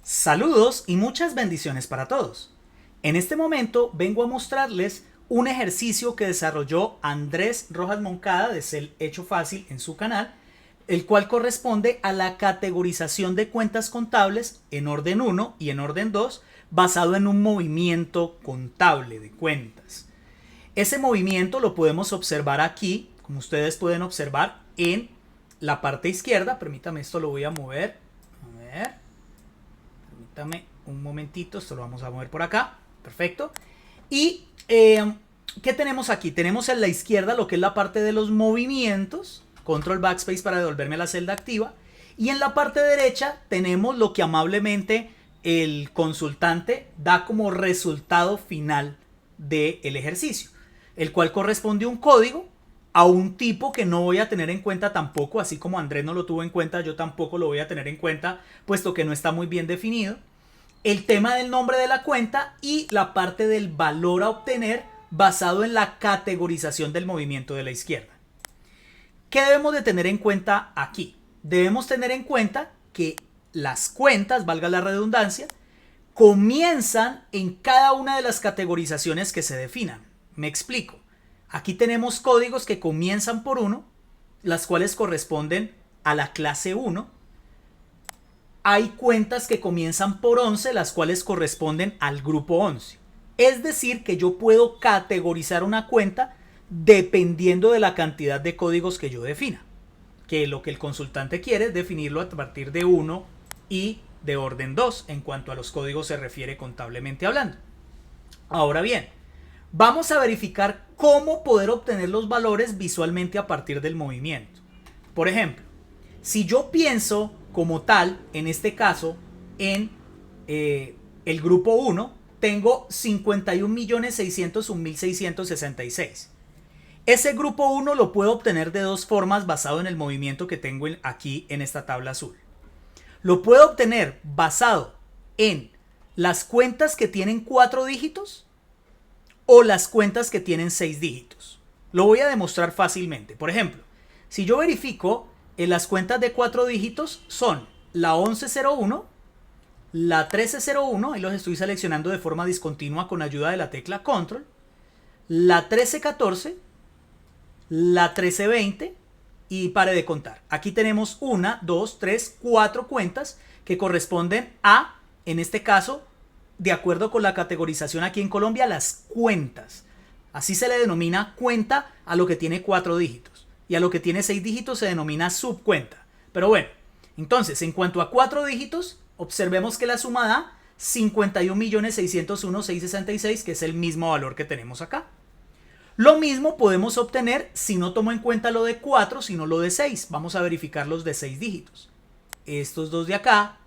Saludos y muchas bendiciones para todos. En este momento vengo a mostrarles un ejercicio que desarrolló Andrés Rojas Moncada de Cel Hecho Fácil en su canal, el cual corresponde a la categorización de cuentas contables en orden 1 y en orden 2, basado en un movimiento contable de cuentas. Ese movimiento lo podemos observar aquí, como ustedes pueden observar en la parte izquierda. Permítame, esto lo voy a mover. A ver. Permítame un momentito, esto lo vamos a mover por acá. Perfecto. Y ¿qué tenemos aquí? Tenemos en la izquierda lo que es la parte de los movimientos. Control Backspace para devolverme a la celda activa. Y en la parte derecha tenemos lo que amablemente el consultante da como resultado final del ejercicio, el cual corresponde a un código, a un tipo que no voy a tener en cuenta tampoco, así como Andrés no lo tuvo en cuenta, yo tampoco lo voy a tener en cuenta, puesto que no está muy bien definido. El tema del nombre de la cuenta y la parte del valor a obtener basado en la categorización del movimiento de la izquierda. ¿Qué debemos de tener en cuenta aquí? Debemos tener en cuenta que las cuentas, valga la redundancia, comienzan en cada una de las categorizaciones que se definan. Me explico. Aquí tenemos códigos que comienzan por 1, las cuales corresponden a la clase 1. Hay cuentas que comienzan por 11, las cuales corresponden al grupo 11. Es decir, que yo puedo categorizar una cuenta dependiendo de la cantidad de códigos que yo defina. Que lo que el consultante quiere es definirlo a partir de 1 y de orden 2 en cuanto a los códigos se refiere contablemente hablando. Ahora bien, vamos a verificar cómo poder obtener los valores visualmente a partir del movimiento. Por ejemplo, si yo pienso como tal, en este caso, en el grupo 1, tengo 51.601.666. Ese grupo 1 lo puedo obtener de dos formas basado en el movimiento que tengo aquí en esta tabla azul. Lo puedo obtener basado en las cuentas que tienen 4 dígitos o las cuentas que tienen 6 dígitos. Lo voy a demostrar fácilmente. Por ejemplo, si yo verifico en las cuentas de 4 dígitos son la 1101, la 1301, y los estoy seleccionando de forma discontinua con ayuda de la tecla Control, la 1314, la 1320 y pare de contar. Aquí tenemos 1, 2, 3, 4 cuentas que corresponden a, en este caso, de acuerdo con la categorización aquí en Colombia, las cuentas. Así se le denomina cuenta a lo que tiene 4 dígitos. Y a lo que tiene 6 dígitos se denomina subcuenta. Pero bueno, entonces, en cuanto a 4 dígitos, observemos que la suma da 51.601.666, que es el mismo valor que tenemos acá. Lo mismo podemos obtener si no tomo en cuenta lo de 4, sino lo de 6. Vamos a verificar los de 6 dígitos. Estos dos de acá.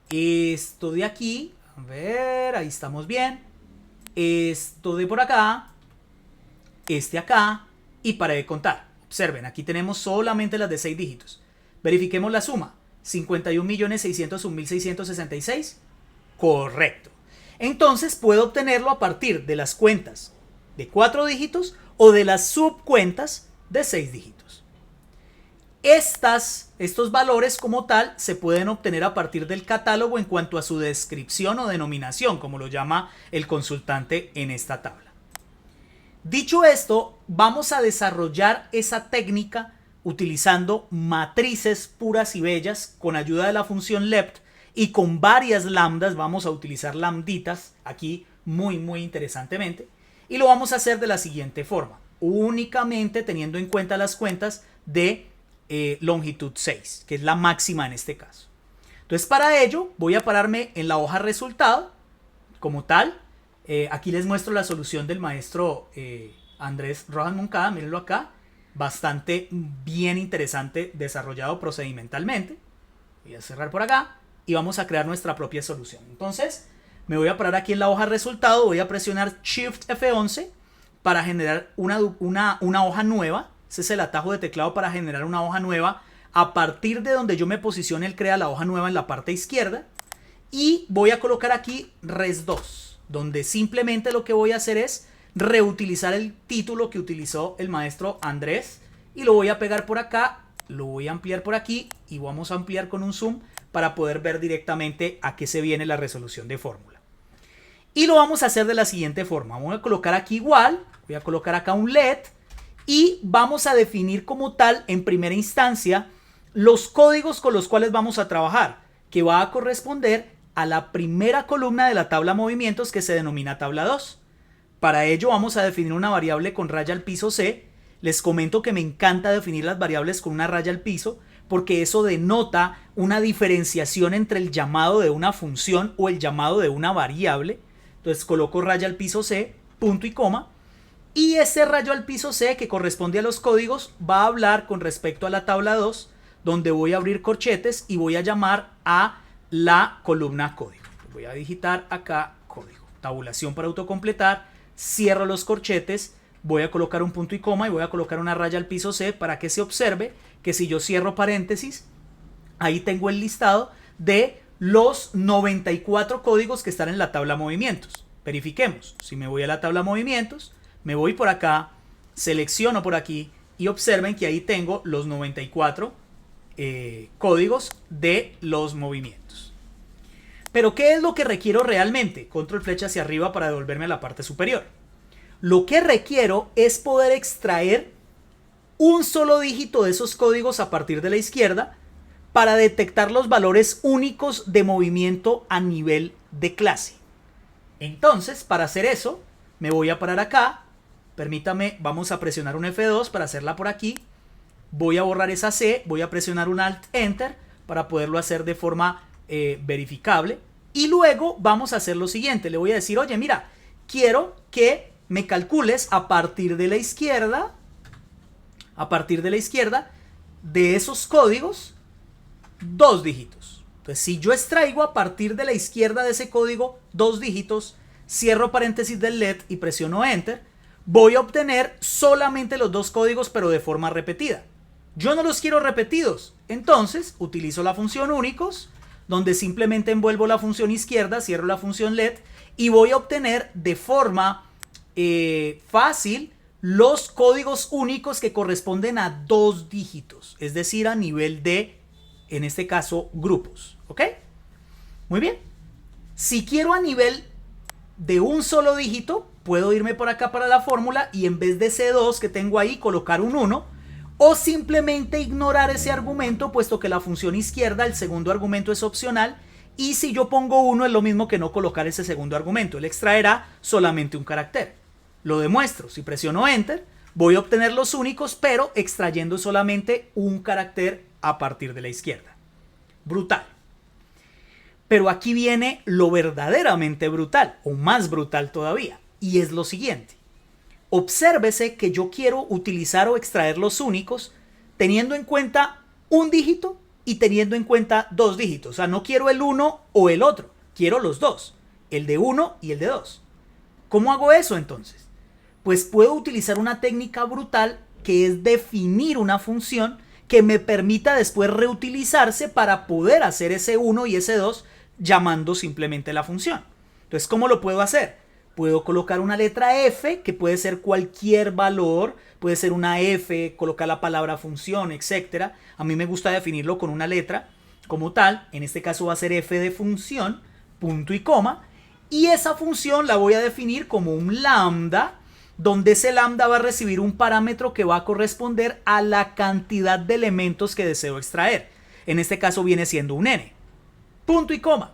Esto de aquí. A ver, ahí estamos bien. Esto de por acá. Este acá. Y paré de contar. Observen, aquí tenemos solamente las de 6 dígitos. Verifiquemos la suma. 51.601.666. Correcto. Entonces puedo obtenerlo a partir de las cuentas de 4 dígitos o de las subcuentas de 6 dígitos. Estos valores como tal se pueden obtener a partir del catálogo en cuanto a su descripción o denominación, como lo llama el consultante en esta tabla. Dicho esto, vamos a desarrollar esa técnica utilizando matrices puras y bellas con ayuda de la función left y con varias lambdas. Vamos a utilizar lambditas aquí muy interesantemente. Y lo vamos a hacer de la siguiente forma, únicamente teniendo en cuenta las cuentas de longitud 6, que es la máxima en este caso. Entonces, para ello voy a pararme en la hoja resultado como tal. Aquí les muestro la solución del maestro Andrés Rojas Moncada, mírenlo acá, bastante bien interesante, desarrollado procedimentalmente. Voy a cerrar por acá y vamos a crear nuestra propia solución. Entonces, me voy a parar aquí en la hoja resultado, voy a presionar Shift F11 para generar una hoja nueva. Ese es el atajo de teclado para generar una hoja nueva. A partir de donde yo me posicione, él crea la hoja nueva en la parte izquierda. Y voy a colocar aquí Res 2, donde simplemente lo que voy a hacer es reutilizar el título que utilizó el maestro Andrés. Y lo voy a pegar por acá, lo voy a ampliar por aquí y vamos a ampliar con un zoom para poder ver directamente a qué se viene la resolución de fórmula. Y lo vamos a hacer de la siguiente forma. Voy a colocar aquí igual, voy a colocar acá un LED y vamos a definir como tal en primera instancia los códigos con los cuales vamos a trabajar, que va a corresponder a la primera columna de la tabla movimientos que se denomina tabla 2. Para ello vamos a definir una variable con raya al piso C. Les comento que me encanta definir las variables con una raya al piso porque eso denota una diferenciación entre el llamado de una función o el llamado de una variable. Entonces coloco raya al piso C, punto y coma. Y ese rayo al piso C que corresponde a los códigos va a hablar con respecto a la tabla 2, donde voy a abrir corchetes y voy a llamar a la columna código. Voy a digitar acá código. Tabulación para autocompletar. Cierro los corchetes. Voy a colocar un punto y coma y voy a colocar una raya al piso C para que se observe que si yo cierro paréntesis, ahí tengo el listado de los 94 códigos que están en la tabla movimientos. Verifiquemos. Si me voy a la tabla movimientos, me voy por acá, selecciono por aquí y observen que ahí tengo los 94 códigos de los movimientos. Pero ¿qué es lo que requiero realmente? Control flecha hacia arriba para devolverme a la parte superior. Lo que requiero es poder extraer un solo dígito de esos códigos a partir de la izquierda para detectar los valores únicos de movimiento a nivel de clase. Entonces, para hacer eso, me voy a parar acá. Permítame, vamos a presionar un F2 para hacerla por aquí. Voy a borrar esa C, voy a presionar un Alt Enter para poderlo hacer de forma verificable. Y luego vamos a hacer lo siguiente. Le voy a decir, oye, mira, quiero que me calcules a partir de la izquierda de esos códigos 2 dígitos. Entonces, si yo extraigo a partir de la izquierda de ese código 2 dígitos, cierro paréntesis del LED y presiono Enter, voy a obtener solamente los 2 códigos, pero de forma repetida. Yo no los quiero repetidos, entonces utilizo la función únicos, donde simplemente envuelvo la función izquierda, cierro la función LED y voy a obtener de forma fácil los códigos únicos que corresponden a 2 dígitos, es decir, a nivel de, en este caso, grupos. ¿Ok? Muy bien. Si quiero a nivel de un solo dígito, puedo irme por acá para la fórmula y en vez de C2 que tengo ahí, colocar un 1 o simplemente ignorar ese argumento, puesto que la función izquierda, el segundo argumento es opcional y si yo pongo 1 es lo mismo que no colocar ese segundo argumento. Él extraerá solamente un carácter. Lo demuestro. Si presiono Enter, voy a obtener los únicos, pero extrayendo solamente un carácter a partir de la izquierda. Brutal. Pero aquí viene lo verdaderamente brutal, o más brutal todavía, y es lo siguiente. Obsérvese que yo quiero utilizar o extraer los únicos teniendo en cuenta un dígito y teniendo en cuenta 2 dígitos. O sea, no quiero el 1 o el otro, quiero los 2, el de 1 y el de 2. ¿Cómo hago eso entonces? Pues puedo utilizar una técnica brutal que es definir una función que me permita después reutilizarse para poder hacer ese 1 y ese 2 llamando simplemente la función. Entonces, ¿cómo lo puedo hacer? Puedo colocar una letra F, que puede ser cualquier valor, puede ser una F, colocar la palabra función, etc. A mí me gusta definirlo con una letra como tal, en este caso va a ser F de función, punto y coma, y esa función la voy a definir como un lambda, donde ese lambda va a recibir un parámetro que va a corresponder a la cantidad de elementos que deseo extraer. En este caso viene siendo un n, punto y coma.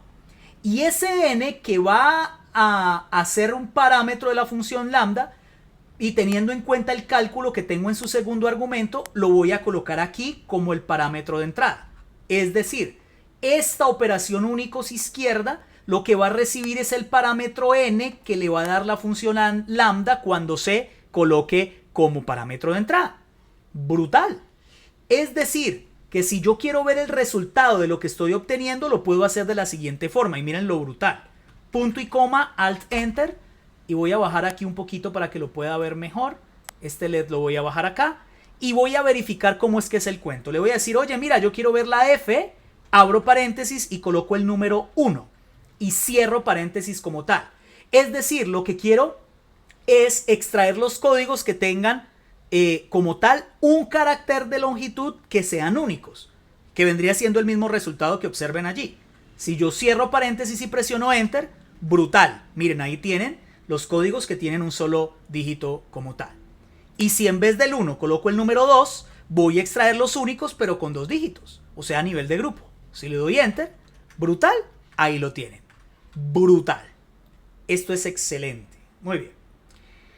Y ese n que va a hacer un parámetro de la función lambda y teniendo en cuenta el cálculo que tengo en su segundo argumento, lo voy a colocar aquí como el parámetro de entrada. Es decir, esta operación únicos izquierda lo que va a recibir es el parámetro n que le va a dar la función lambda cuando se coloque como parámetro de entrada. Brutal. Es decir, que si yo quiero ver el resultado de lo que estoy obteniendo, lo puedo hacer de la siguiente forma. Y miren lo brutal. Punto y coma, Alt Enter. Y voy a bajar aquí un poquito para que lo pueda ver mejor. Este LED lo voy a bajar acá. Y voy a verificar cómo es que es el cuento. Le voy a decir, oye, mira, yo quiero ver la F. Abro paréntesis y coloco el número 1. Y cierro paréntesis como tal. Es decir, lo que quiero es extraer los códigos que tengan como tal un carácter de longitud que sean únicos. que vendría siendo el mismo resultado que observen allí. Si yo cierro paréntesis y presiono Enter, brutal. Miren, ahí tienen los códigos que tienen un solo dígito como tal. Y si en vez del 1 coloco el número 2, voy a extraer los únicos pero con 2 dígitos, o sea a nivel de grupo. Si le doy Enter, brutal, ahí lo tienen. Brutal. Esto es excelente. Muy bien.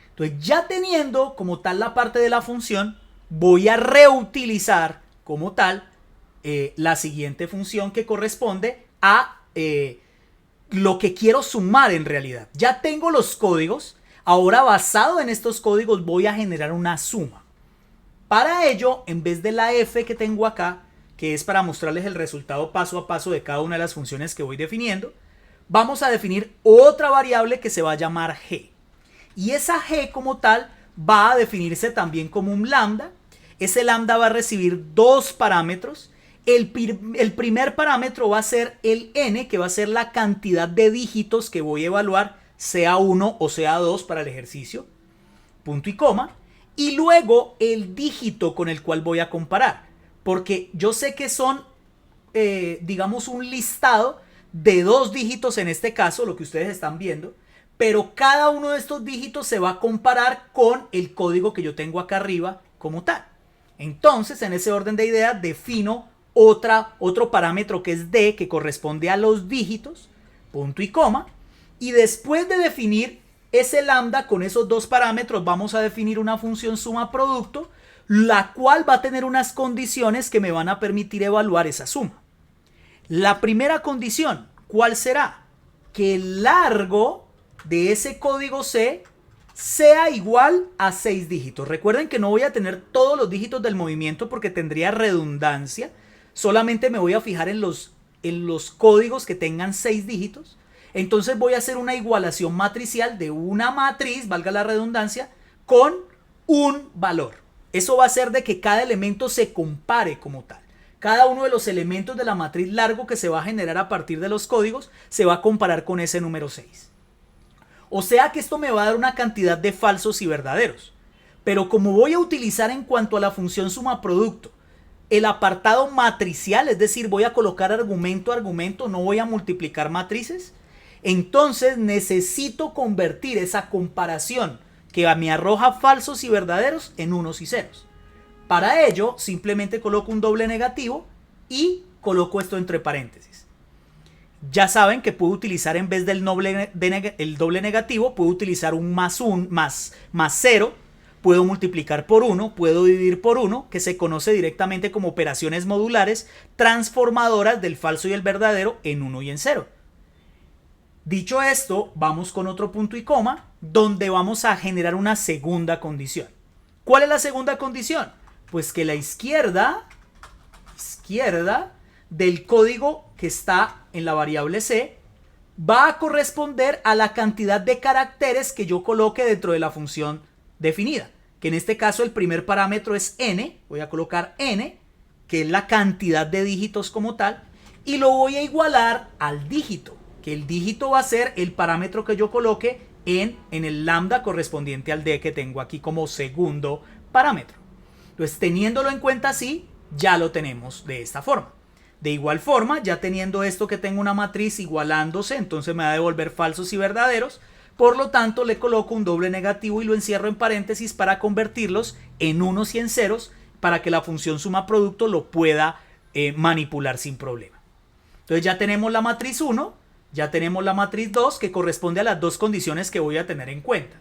Entonces ya teniendo como tal la parte de la función, voy a reutilizar como tal la siguiente función que corresponde a lo que quiero sumar en realidad. Ya tengo los códigos. Ahora, basado en estos códigos, voy a generar una suma. Para ello, en vez de la f que tengo acá, que es para mostrarles el resultado paso a paso de cada una de las funciones que voy definiendo, vamos a definir otra variable que se va a llamar g. Y esa g como tal va a definirse también como un lambda. Ese lambda va a recibir dos parámetros. El primer parámetro va a ser el n, que va a ser la cantidad de dígitos que voy a evaluar, sea 1 o sea 2 para el ejercicio, punto y coma, y luego el dígito con el cual voy a comparar, porque yo sé que son, digamos, un listado de 2 dígitos en este caso, lo que ustedes están viendo, pero cada uno de estos dígitos se va a comparar con el código que yo tengo acá arriba como tal. Entonces, en ese orden de ideas, defino otro parámetro que es d, que corresponde a los dígitos, punto y coma, y después de definir ese lambda con esos dos parámetros, vamos a definir una función suma producto, la cual va a tener unas condiciones que me van a permitir evaluar esa suma. La primera condición, ¿cuál será? Que el largo de ese código C sea igual a 6 dígitos. Recuerden que no voy a tener todos los dígitos del movimiento porque tendría redundancia. Solamente me voy a fijar en los códigos que tengan 6 dígitos. Entonces voy a hacer una igualación matricial de una matriz, valga la redundancia, con un valor. Eso va a hacer de que cada elemento se compare como tal. Cada uno de los elementos de la matriz largo que se va a generar a partir de los códigos se va a comparar con ese número 6. O sea que esto me va a dar una cantidad de falsos y verdaderos. Pero como voy a utilizar en cuanto a la función suma producto el apartado matricial, es decir, voy a colocar argumento a argumento, no voy a multiplicar matrices, entonces necesito convertir esa comparación que me arroja falsos y verdaderos en unos y ceros. Para ello, simplemente coloco un doble negativo y coloco esto entre paréntesis. Ya saben que puedo utilizar, en vez del doble negativo, puedo utilizar un más 0. Puedo multiplicar por 1, puedo dividir por 1, que se conoce directamente como operaciones modulares transformadoras del falso y el verdadero en 1 y en 0. Dicho esto, vamos con otro punto y coma, donde vamos a generar una segunda condición. ¿Cuál es la segunda condición? Pues que la izquierda del código que está en la variable C va a corresponder a la cantidad de caracteres que yo coloque dentro de la función definida, que en este caso el primer parámetro es n, voy a colocar n, que es la cantidad de dígitos como tal, y lo voy a igualar al dígito, que el dígito va a ser el parámetro que yo coloque en el lambda correspondiente al d que tengo aquí como segundo parámetro. Entonces, teniéndolo en cuenta así, ya lo tenemos de esta forma. De igual forma, ya teniendo esto que tengo una matriz igualándose, entonces me va a devolver falsos y verdaderos. Por lo tanto, le coloco un doble negativo y lo encierro en paréntesis para convertirlos en unos y en ceros para que la función suma producto lo pueda manipular sin problema. Entonces ya tenemos la matriz 1, ya tenemos la matriz 2 que corresponde a las dos condiciones que voy a tener en cuenta.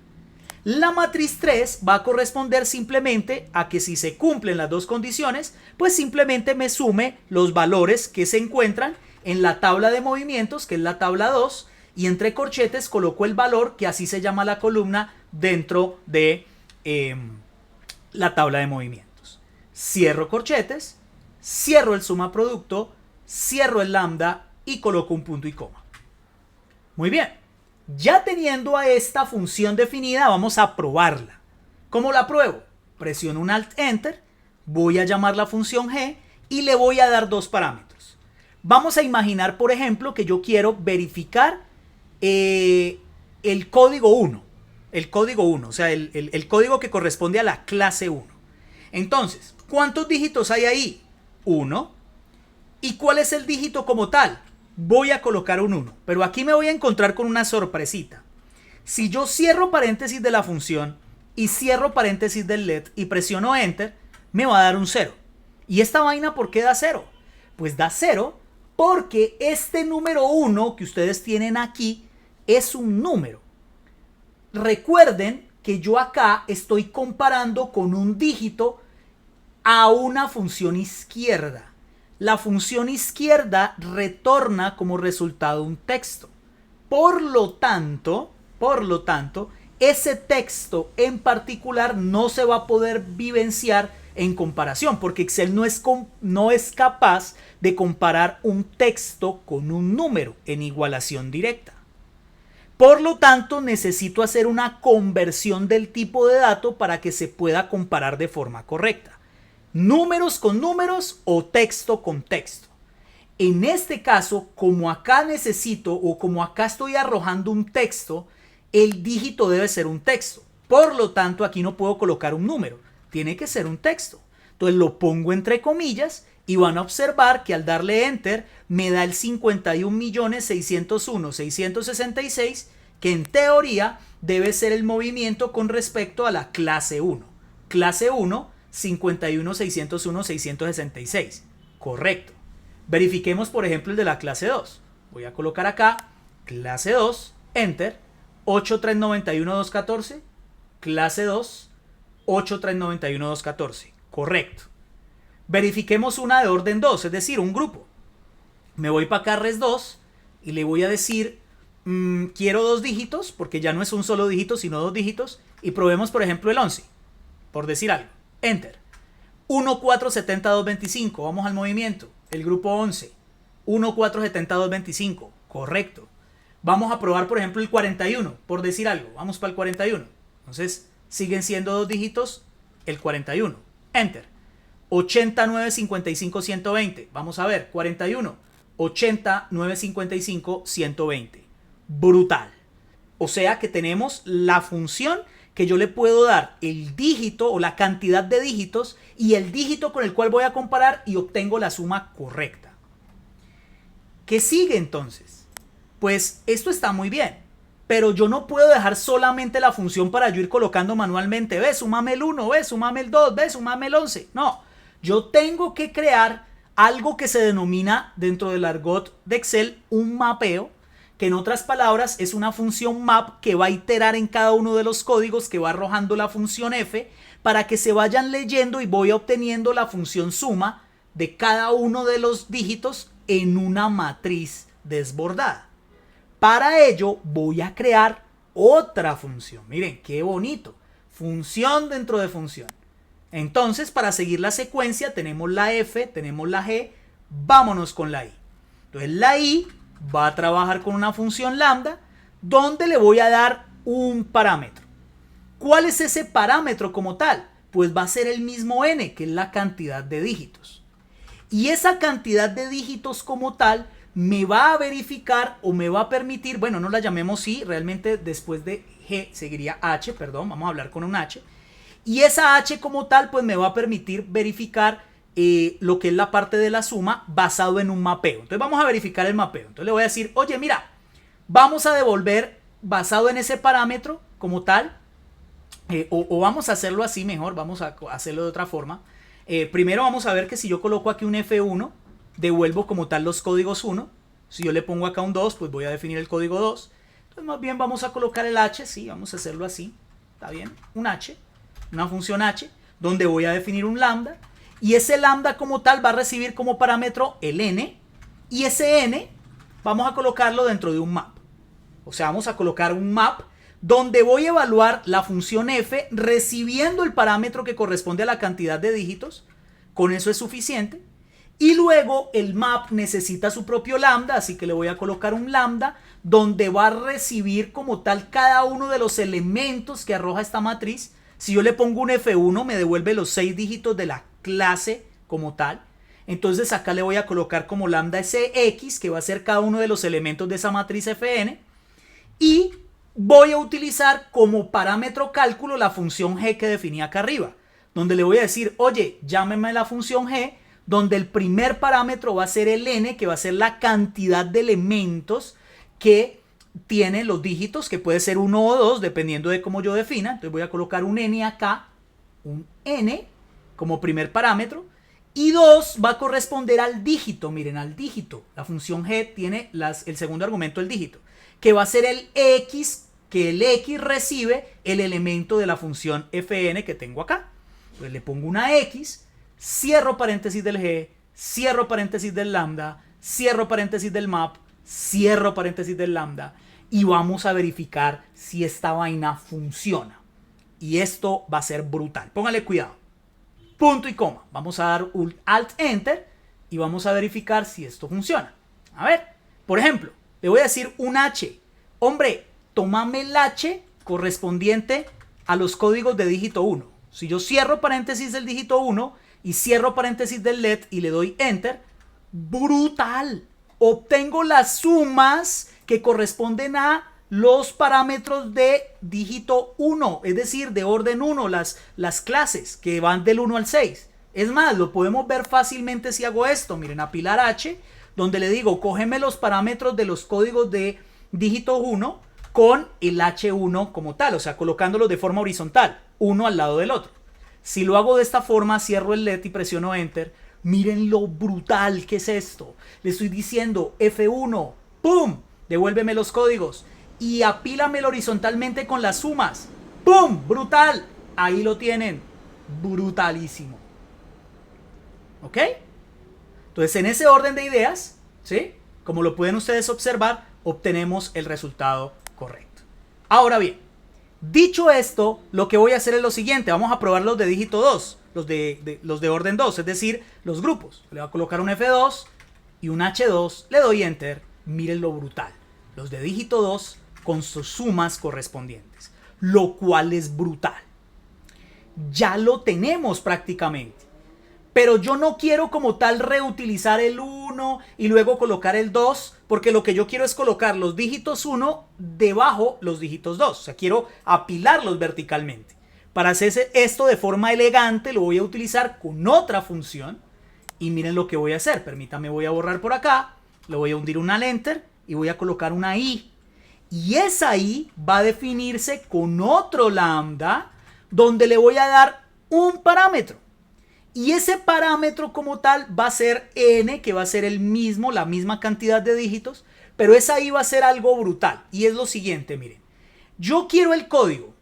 La matriz 3 va a corresponder simplemente a que si se cumplen las dos condiciones, pues simplemente me sume los valores que se encuentran en la tabla de movimientos, que es la tabla 2, y entre corchetes coloco el valor, que así se llama la columna, dentro de la tabla de movimientos. Cierro corchetes, cierro el suma producto, cierro el lambda y coloco un punto y coma. Muy bien, ya teniendo a esta función definida, vamos a probarla. ¿Cómo la pruebo? Presiono un Alt Enter, voy a llamar la función g y le voy a dar dos parámetros. Vamos a imaginar, por ejemplo, que yo quiero verificar el código 1. El código 1, o sea, el código que corresponde a la clase 1. Entonces, ¿cuántos dígitos hay ahí? 1. ¿Y cuál es el dígito como tal? Voy a colocar un 1, pero aquí me voy a encontrar con una sorpresita. Si yo cierro paréntesis de la función y cierro paréntesis del let y presiono enter, me va a dar un 0. ¿Y esta vaina por qué da 0? Pues da 0 porque este número 1 que ustedes tienen aquí es un número. Recuerden que yo acá estoy comparando con un dígito a una función izquierda. La función izquierda retorna como resultado un texto. Por lo tanto, ese texto en particular no se va a poder vivenciar en comparación, porque Excel no es capaz de comparar un texto con un número en igualación directa. Por lo tanto, necesito hacer una conversión del tipo de dato para que se pueda comparar de forma correcta. Números con números o texto con texto. En este caso, como acá necesito o como acá estoy arrojando un texto, el dígito debe ser un texto. Por lo tanto, aquí no puedo colocar un número, tiene que ser un texto. Entonces lo pongo entre comillas y van a observar que al darle enter me da el 51.601.666, que en teoría debe ser el movimiento con respecto a la clase 1. Clase 1, 51.601.666. Correcto. Verifiquemos, por ejemplo, el de la clase 2. Voy a colocar acá, clase 2, enter, 8391.214, clase 2, 8391.214. Correcto. Verifiquemos una de orden 2, es decir, un grupo. Me voy para acá, res 2, y le voy a decir, quiero 2 dígitos, porque ya no es un solo dígito, sino 2 dígitos, y probemos, por ejemplo, el 11, por decir algo. Enter. 1470225, vamos al movimiento. El grupo 11. 1470225, correcto. Vamos a probar, por ejemplo, el 41, por decir algo. Vamos para el 41. Entonces, siguen siendo 2 dígitos el 41. Enter. 80955.120. Vamos a ver, 41. 80955.120. Brutal. O sea que tenemos la función que yo le puedo dar el dígito o la cantidad de dígitos y el dígito con el cual voy a comparar y obtengo la suma correcta. ¿Qué sigue entonces? Pues esto está muy bien, pero yo no puedo dejar solamente la función para yo ir colocando manualmente, ve, súmame el 1, ve, súmame el 2, ve, súmame el 11. No, yo tengo que crear algo que se denomina dentro del argot de Excel un mapeo, que en otras palabras es una función map que va a iterar en cada uno de los códigos que va arrojando la función f para que se vayan leyendo y voy obteniendo la función suma de cada uno de los dígitos en una matriz desbordada. Para ello voy a crear otra función. Miren, qué bonito. Función dentro de función. Entonces, para seguir la secuencia, tenemos la F, tenemos la G, vámonos con la I. Entonces, la I va a trabajar con una función lambda donde le voy a dar un parámetro. ¿Cuál es ese parámetro como tal? Pues va a ser el mismo n, que es la cantidad de dígitos. Y esa cantidad de dígitos como tal me va a verificar o me va a permitir, bueno, no la llamemos I, realmente después de G seguiría H, perdón, vamos a hablar con un H. Y esa H como tal pues me va a permitir verificar lo que es la parte de la suma basado en un mapeo. Entonces vamos a verificar el mapeo. Entonces le voy a decir, oye, mira, vamos a devolver basado en ese parámetro como tal, o vamos a hacerlo así mejor, vamos a hacerlo de otra forma. Primero vamos a ver que si yo coloco aquí un F1, devuelvo como tal los códigos 1. Si yo le pongo acá un 2, pues voy a definir el código 2. Entonces más bien vamos a colocar el H, sí, vamos a hacerlo así. ¿Está bien? Un H, una función H, donde voy a definir un lambda. Y ese lambda como tal va a recibir como parámetro el n. Y ese n vamos a colocarlo dentro de un map. O sea, vamos a colocar un map donde voy a evaluar la función f recibiendo el parámetro que corresponde a la cantidad de dígitos. Con eso es suficiente. Y luego el map necesita su propio lambda, así que le voy a colocar un lambda donde va a recibir como tal cada uno de los elementos que arroja esta matriz. Si yo le pongo un F1 me devuelve los 6 dígitos de la clase como tal. Entonces acá le voy a colocar como lambda SX, que va a ser cada uno de los elementos de esa matriz Fn. Y voy a utilizar como parámetro cálculo la función g que definí acá arriba, donde le voy a decir, oye, llámeme la función g, donde el primer parámetro va a ser el n, que va a ser la cantidad de elementos que tienen los dígitos, que puede ser 1 o 2, dependiendo de cómo yo defina. Entonces voy a colocar un n acá, un n como primer parámetro, y 2 va a corresponder al dígito. Miren, al dígito. La función g tiene el segundo argumento, el dígito, que va a ser el x, que el x recibe el elemento de la función fn que tengo acá. Entonces le pongo una x, cierro paréntesis del g, cierro paréntesis del lambda, cierro paréntesis del map, cierro paréntesis del lambda, y vamos a verificar si esta vaina funciona. Y esto va a ser brutal. Póngale cuidado. Punto y coma. Vamos a dar un Alt Enter y vamos a verificar si esto funciona. A ver, por ejemplo, le voy a decir un H. Hombre, tómame el H correspondiente a los códigos de dígito 1. Si yo cierro paréntesis del dígito 1 y cierro paréntesis del LED y le doy Enter, brutal. Obtengo las sumas que corresponden a los parámetros de dígito 1, es decir, de orden 1, las clases que van del 1 al 6. Es más, lo podemos ver fácilmente si hago esto. Miren, a pilar H, donde le digo, cógeme los parámetros de los códigos de dígito 1 con el H1 como tal, o sea, colocándolos de forma horizontal, uno al lado del otro. Si lo hago de esta forma, cierro el LED y presiono Enter. Miren lo brutal que es esto. Le estoy diciendo F1, ¡pum! Devuélveme los códigos y apílamelo horizontalmente con las sumas. ¡Pum! ¡Brutal! Ahí lo tienen. Brutalísimo. ¿Ok? Entonces, en ese orden de ideas, ¿sí? Como lo pueden ustedes observar, obtenemos el resultado correcto. Ahora bien, dicho esto, lo que voy a hacer es lo siguiente. Vamos a probar los de dígito 2, los de orden 2, es decir, los grupos. Le voy a colocar un F2 y un H2, le doy Enter. Miren lo brutal. Los de dígito 2 con sus sumas correspondientes, lo cual es brutal. Ya lo tenemos prácticamente. Pero yo no quiero como tal reutilizar el 1 y luego colocar el 2, porque lo que yo quiero es colocar los dígitos 1 debajo los dígitos 2. O sea, quiero apilarlos verticalmente. Para hacer esto de forma elegante, lo voy a utilizar con otra función. Y miren lo que voy a hacer. Permítanme, voy a borrar por acá. Le voy a hundir un Alt Enter y voy a colocar una I. Y esa I va a definirse con otro lambda, donde le voy a dar un parámetro. Y ese parámetro como tal va a ser n, que va a ser la misma cantidad de dígitos, pero esa I va a ser algo brutal. Y es lo siguiente, miren. Yo quiero el código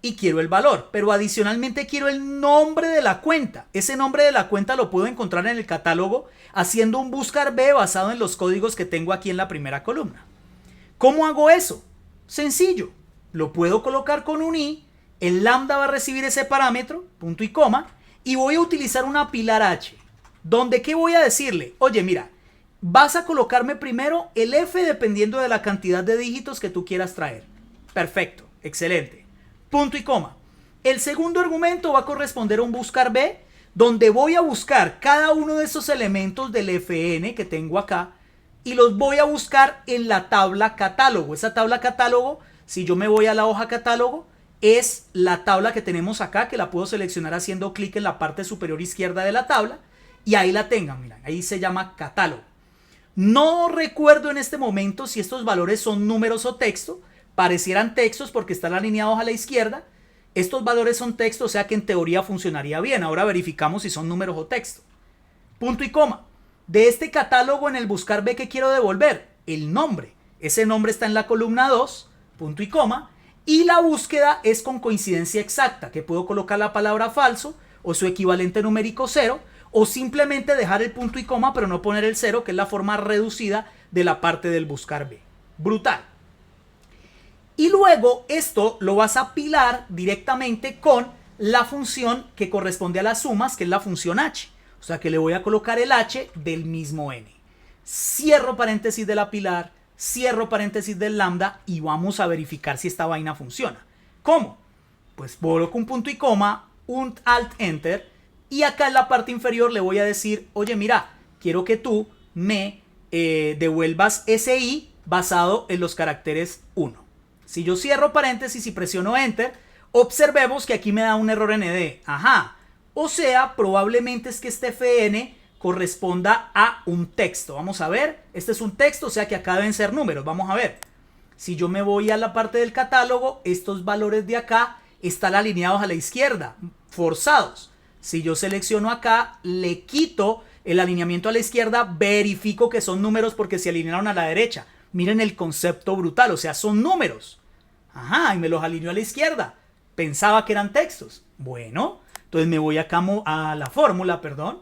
y quiero el valor, pero adicionalmente quiero el nombre de la cuenta. Ese nombre de la cuenta lo puedo encontrar en el catálogo haciendo un buscar B basado en los códigos que tengo aquí en la primera columna. ¿Cómo hago eso? Sencillo. Lo puedo colocar con un I, el lambda va a recibir ese parámetro, punto y coma, y voy a utilizar una pilar H, donde ¿qué voy a decirle? Oye, mira, vas a colocarme primero el F dependiendo de la cantidad de dígitos que tú quieras traer. Perfecto, excelente. Punto y coma. El segundo argumento va a corresponder a un buscar B, donde voy a buscar cada uno de esos elementos del Fn que tengo acá y los voy a buscar en la tabla catálogo. Esa tabla catálogo, si yo me voy a la hoja catálogo, es la tabla que tenemos acá, que la puedo seleccionar haciendo clic en la parte superior izquierda de la tabla y ahí la tengan, miren, ahí se llama catálogo. No recuerdo en este momento si estos valores son números o texto, parecieran textos porque están alineados a la izquierda. Estos valores son texto, o sea que en teoría funcionaría bien. Ahora verificamos si son números o texto. Punto y coma. De este catálogo en el buscar B, ¿qué quiero devolver? El nombre. Ese nombre está en la columna 2, punto y coma. Y la búsqueda es con coincidencia exacta, que puedo colocar la palabra falso o su equivalente numérico 0, o simplemente dejar el punto y coma pero no poner el 0, que es la forma reducida de la parte del buscar B. Brutal. Y luego esto lo vas a apilar directamente con la función que corresponde a las sumas, que es la función H. O sea que le voy a colocar el H del mismo n. Cierro paréntesis del apilar, cierro paréntesis del lambda y vamos a verificar si esta vaina funciona. ¿Cómo? Pues coloco un punto y coma, un Alt Enter y acá en la parte inferior le voy a decir, oye mira, quiero que tú me devuelvas ese I basado en los caracteres 1. Si yo cierro paréntesis y presiono Enter, observemos que aquí me da un error ND. Ajá. O sea, probablemente es que este Fn corresponda a un texto. Vamos a ver, este es un texto, o sea que acá deben ser números. Vamos a ver, si yo me voy a la parte del catálogo, estos valores de acá están alineados a la izquierda, forzados. Si yo selecciono acá, le quito el alineamiento a la izquierda, verifico que son números porque se alinearon a la derecha. Miren el concepto brutal, o sea, son números. Ajá, y me los alineó a la izquierda. Pensaba que eran textos. Bueno, entonces me voy acá a la fórmula, perdón.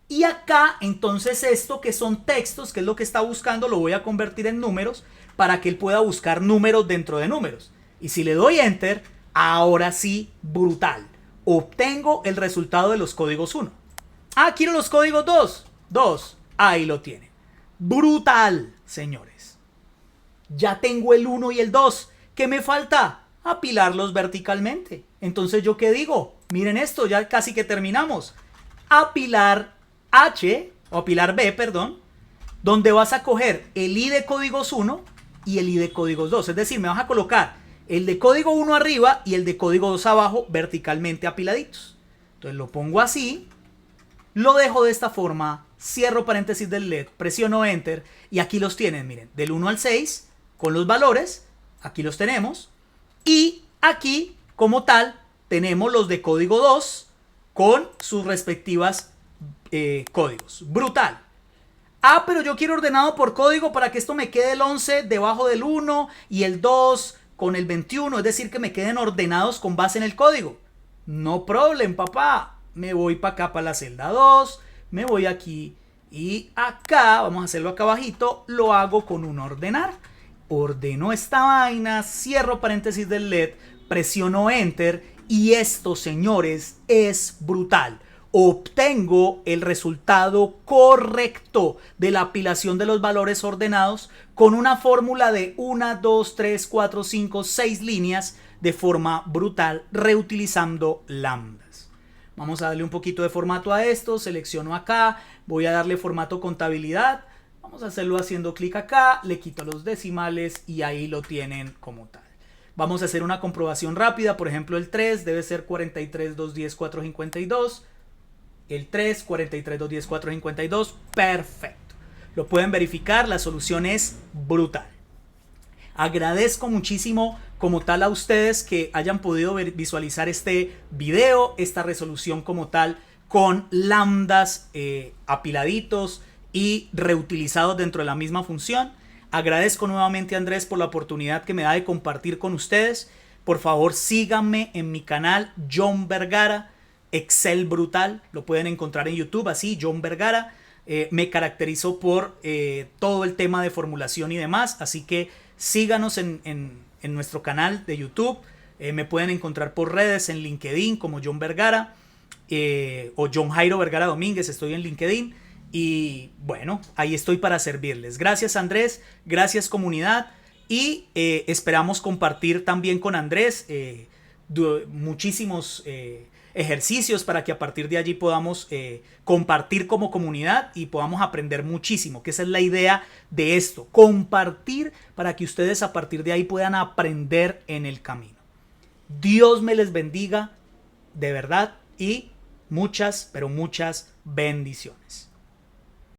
Y acá, entonces esto que son textos, que es lo que está buscando, lo voy a convertir en números para que él pueda buscar números dentro de números. Y si le doy Enter, ahora sí, brutal. Obtengo el resultado de los códigos 1. Ah, quiero los códigos 2. 2. Ahí lo tiene. Brutal, señores. Ya tengo el 1 y el 2. ¿Qué me falta? Apilarlos verticalmente. Entonces, ¿yo qué digo? Miren esto, ya casi que terminamos. Apilar H, o apilar B, perdón, donde vas a coger el I de códigos 1 y el I de códigos 2. Es decir, me vas a colocar el de código 1 arriba y el de código 2 abajo verticalmente apiladitos. Entonces lo pongo así, lo dejo de esta forma, cierro paréntesis del LED, presiono Enter y aquí los tienen, miren, del 1 al 6 con los valores, aquí los tenemos, y aquí como tal tenemos los de código 2 con sus respectivas códigos. Brutal. Ah, pero yo quiero ordenado por código para que esto me quede el 11 debajo del 1 y el 2 con el 21, es decir, que me queden ordenados con base en el código. No problem, papá. Me voy para acá, para la celda 2, me voy aquí y acá, vamos a hacerlo acá abajito, lo hago con un ordenar. Ordeno esta vaina, cierro paréntesis del LED, presiono Enter y esto, señores, es brutal. Obtengo el resultado correcto de la apilación de los valores ordenados con una fórmula de 1, 2, 3, 4, 5, 6 líneas de forma brutal reutilizando lambdas. Vamos a darle un poquito de formato a esto, selecciono acá, voy a darle formato contabilidad, vamos a hacerlo haciendo clic acá, le quito los decimales y ahí lo tienen como tal. Vamos a hacer una comprobación rápida, por ejemplo el 3 debe ser 43, 210, 452. El 3, 43, 210, 452, perfecto. Lo pueden verificar, la solución es brutal. Agradezco muchísimo como tal a ustedes que hayan podido visualizar este video, esta resolución como tal, con lambdas apiladitos y reutilizados dentro de la misma función. Agradezco nuevamente a Andrés por la oportunidad que me da de compartir con ustedes. Por favor, síganme en mi canal John Vergara. Excel brutal, lo pueden encontrar en YouTube, así, John Vergara. Me caracterizo por todo el tema de formulación y demás, así que síganos en nuestro canal de YouTube. Me pueden encontrar por redes en LinkedIn como John Vergara o John Jairo Vergara Domínguez, estoy en LinkedIn. Y bueno, ahí estoy para servirles. Gracias Andrés, gracias comunidad y esperamos compartir también con Andrés muchísimos ejercicios para que a partir de allí podamos compartir como comunidad y podamos aprender muchísimo, que esa es la idea de esto, compartir para que ustedes a partir de ahí puedan aprender en el camino. Dios me les bendiga de verdad y muchas, pero muchas bendiciones.